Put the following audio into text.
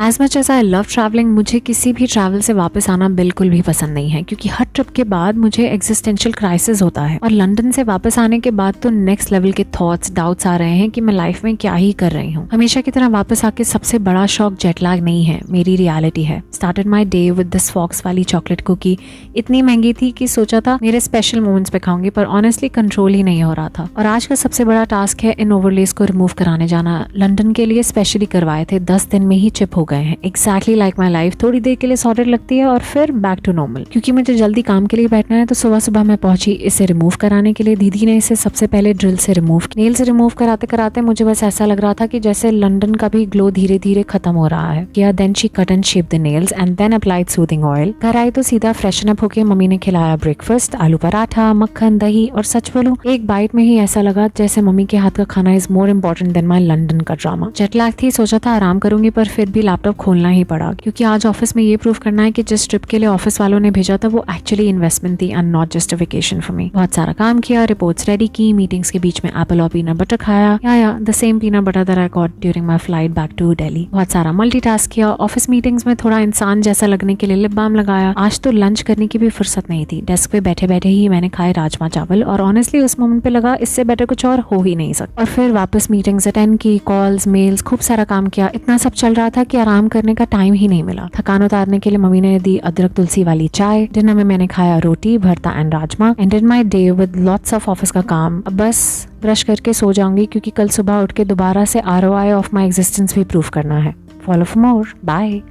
As much as I love travelling, मुझे किसी भी ट्रैवल से वापस आना बिल्कुल भी पसंद नहीं है, क्योंकि हर ट्रिप के बाद मुझे एग्जिस्टेंशियल क्राइसिस होता है। और लंदन से वापस आने के बाद तो नेक्स्ट लेवल के थॉट्स, डाउट्स आ रहे हैं कि मैं लाइफ में क्या ही कर रही हूँ। हमेशा की तरह वापस आके सबसे बड़ा शौक जेट लैग नहीं है, मेरी रियलिटी है। Started my day with this fox वाली चॉकलेट कुकी। इतनी महंगी थी कि सोचा था मेरे स्पेशल मोमेंट्स पे खाऊंगी, पर ऑनेस्टली कंट्रोल ही नहीं हो रहा था। और आज का सबसे बड़ा टास्क है इन ओवरलेस को रिमूव कराने जाना। लंदन के लिए स्पेशली करवाए थे, 10 दिन में ही चिप हो गए हैं। एग्जैक्टली लाइक माई लाइफ, थोड़ी देर के लिए सॉर्टेड लगती है और फिर बैक टू नॉर्मल। क्योंकि मुझे जल्दी काम के लिए बैठना है तो सुबह सुबह मैं पहुंची इसे रिमूव कराने के लिए। दीदी ने इसे सबसे पहले ड्रिल से रिमूव, नेल से रिमूव कराते कराते मुझे बस ऐसा लग रहा था कि जैसे लंदन का भी ग्लो धीरे धीरे खत्म हो रहा है। किया, then she cut and shape the nails and then applied soothing oil. घर आई तो सीधा फ्रेशन अप होके मम्मी ने खिलाया ब्रेकफास्ट, आलू पराठा, मक्खन, दही। और सच बोलूं, एक बाइट में ही ऐसा लगा जैसे मम्मी के हाथ का खाना is more important then my London का ड्रामा। जेट लैग थी, सोचा था आराम करूंगी, पर फिर भी लैपटॉप खोलना ही पड़ा, क्योंकि आज ऑफिस में ये प्रूव करना है कि जिस ट्रिप के लिए ऑफिस वालों ने भेजा था वो एक्चुअली इन्वेस्टमेंट थी and not just a vacation for me. बहुत सारा काम किया, रिपोर्ट्स रेडी की, मीटिंग्स के बीच में एप्पल और पीनट बटर खाया, या the same peanut butter that I got during my flight back to Delhi. बहुत सारा मल्टीटास्क किया, ऑफिस मीटिंग्स में थोड़ा इंसान जैसा लगने के लिए लिप बाम लगाया। आज तो लंच करने की भी फुर्सत नहीं थी, डेस्क पे बैठे बैठे ही मैंने खाए राजमा चावल, और ऑनेस्टली उस मोमेंट पे लगा इससे बेटर कुछ और हो ही नहीं सकता। और फिर वापस मीटिंग्स अटेंड की, कॉल्स, मेल्स, खूब सारा काम किया। इतना सब चल रहा था कि आराम करने का टाइम ही नहीं मिला। थकान उतारने के लिए मम्मी ने दी अदरक तुलसी वाली चाय। डिनर में मैंने खाया रोटी, भरता and rajma. Ended my day with lots of office का काम। अब बस ब्रश करके सो जाऊंगी, क्योंकि कल सुबह उठ के दोबारा से ROI ऑफ माई एग्जिस्टेंस भी प्रूव करना है। Follow for more, bye.